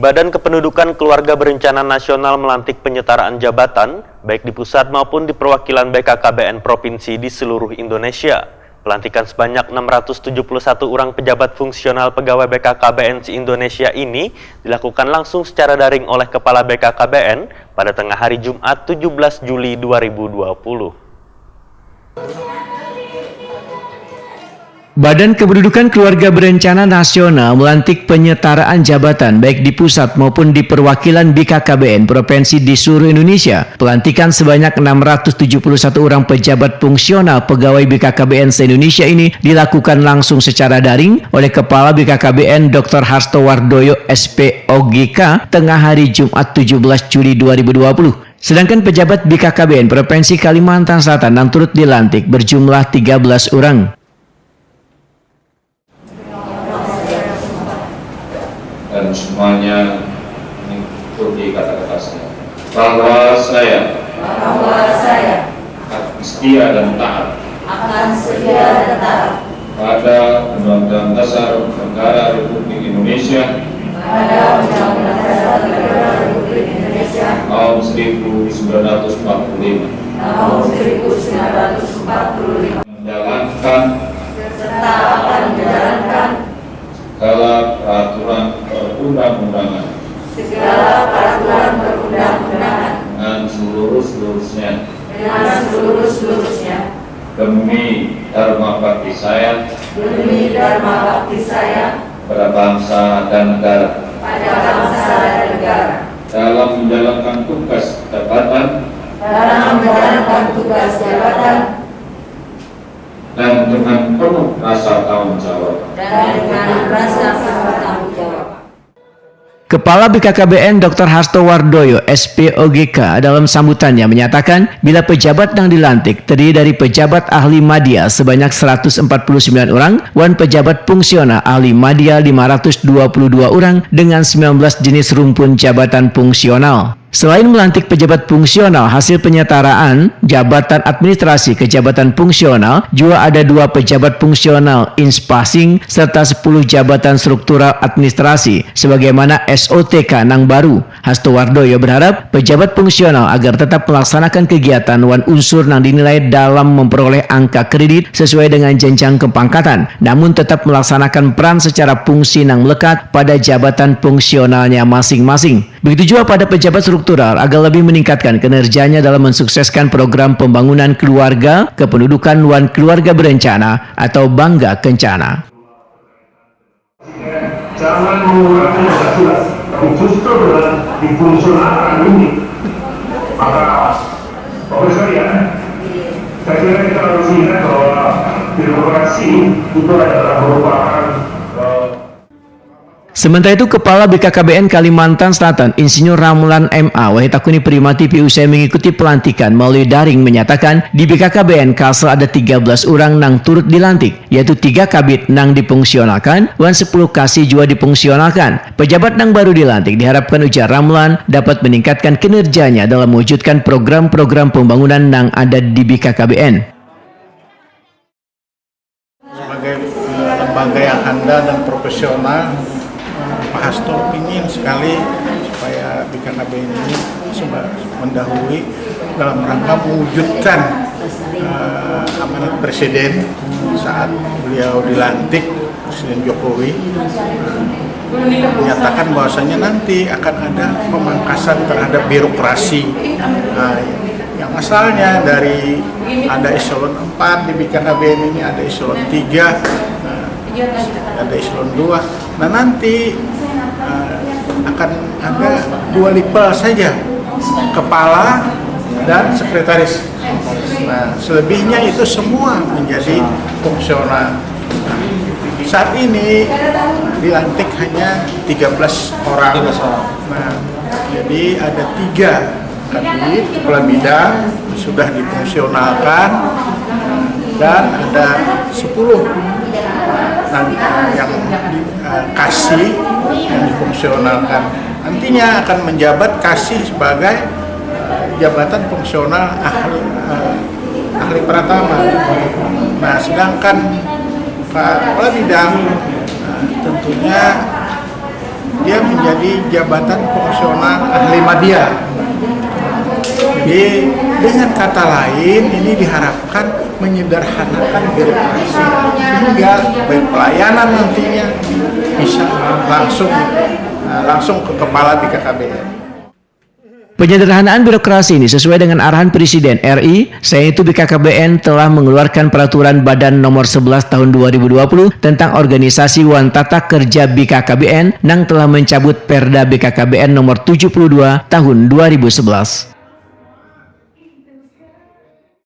Badan Kependudukan Keluarga Berencana Nasional melantik penyetaraan jabatan, baik di pusat maupun di perwakilan BKKBN Provinsi di seluruh Indonesia. Pelantikan sebanyak 671 orang pejabat fungsional pegawai BKKBN se-Indonesia ini dilakukan langsung secara daring oleh Kepala BKKBN pada tengah hari Jumat 17 Juli 2020. Badan Kependudukan Keluarga Berencana Nasional melantik penyetaraan jabatan baik di pusat maupun di perwakilan BKKBN Provinsi di seluruh Indonesia. Pelantikan sebanyak 671 orang pejabat fungsional pegawai BKKBN se-Indonesia ini dilakukan langsung secara daring oleh Kepala BKKBN Dr. Hasto Wardoyo SPOGK tengah hari Jumat 17 Juli 2020. Sedangkan pejabat BKKBN Provinsi Kalimantan Selatan yang turut dilantik berjumlah 13 orang. Dan semuanya mengikuti kata-kata saya bahwa saya akan setia dan taat pada Undang-Undang Dasar Negara Republik Indonesia tahun 1945 menjalankan segala peraturan perundang-undangan dengan seluruh-seluruhnya demi dharma bakti saya pada bangsa dan negara dalam menjalankan tugas jabatan dan dengan penuh rasa tanggung jawab. Kepala BKKBN Dr. Hasto Wardoyo SPOGK dalam sambutannya menyatakan bila pejabat yang dilantik terdiri dari pejabat ahli madya sebanyak 149 orang dan pejabat fungsional ahli madya 522 orang dengan 19 jenis rumpun jabatan fungsional. Selain melantik pejabat fungsional hasil penyetaraan jabatan administrasi ke jabatan fungsional, juga ada 2 pejabat fungsional inspasing serta 10 jabatan struktural administrasi sebagaimana SOTK nang baru. Hasto Wardoyo berharap pejabat fungsional agar tetap melaksanakan kegiatan wan unsur yang dinilai dalam memperoleh angka kredit sesuai dengan jenjang kepangkatan, namun tetap melaksanakan peran secara fungsi yang melekat pada jabatan fungsionalnya masing-masing. Begitu juga pada pejabat struktural agar lebih meningkatkan kinerjanya dalam mensukseskan program pembangunan keluarga, kependudukan wan keluarga berencana atau Bangga Kencana. Jangan menggunakan surat, tapi justru dengan difungsionalkan ini. Maka, Profesor ya, saya kira kita harus ingat bahwa birokrasi itu adalah merupakan Sementara itu, Kepala BKKBN Kalimantan Selatan, Insinyur Ramlan MA Wahitakuni Prima TV usai mengikuti pelantikan melalui daring menyatakan di BKKBN Kalsel ada 13 orang yang turut dilantik, yaitu 3 kabit yang difungsionalkan dan 10 kasih juga difungsionalkan. Pejabat yang baru dilantik diharapkan, ujar Ramlan, dapat meningkatkan kinerjanya dalam mewujudkan program-program pembangunan yang ada di BKKBN. Sebagai lembaga yang handal dan profesional, Pak Hasto ingin sekali supaya BKKBN ini mendahului dalam rangka mewujudkan amanat Presiden saat beliau dilantik, Presiden Jokowi menyatakan bahwasanya nanti akan ada pemangkasan terhadap birokrasi. Yang asalnya dari ada eselon 4 di BKKBN ini, ada eselon 3, ada eselon 2. Nah nanti akan ada 2 level saja, kepala dan sekretaris. Nah selebihnya itu semua menjadi fungsional. Saat ini dilantik hanya 13 orang. Nah, jadi ada 3 kabit kepala bidang sudah difungsionalkan dan ada 10 yang kasih yang difungsionalkan. Nantinya akan menjabat kasih sebagai jabatan fungsional ahli pratama. Nah, sedangkan kepala bidang tentunya dia menjadi jabatan fungsional ahli media. Jadi dengan kata lain ini diharapkan menyederhanakan birokrasi sehingga baik pelayanan nantinya bisa langsung ke kepala BKKBN. Penyederhanaan birokrasi ini sesuai dengan arahan Presiden RI, selain itu BKKBN telah mengeluarkan peraturan Badan Nomor 11 Tahun 2020 tentang organisasi wan tata kerja BKKBN yang telah mencabut Perda BKKBN Nomor 72 Tahun 2011.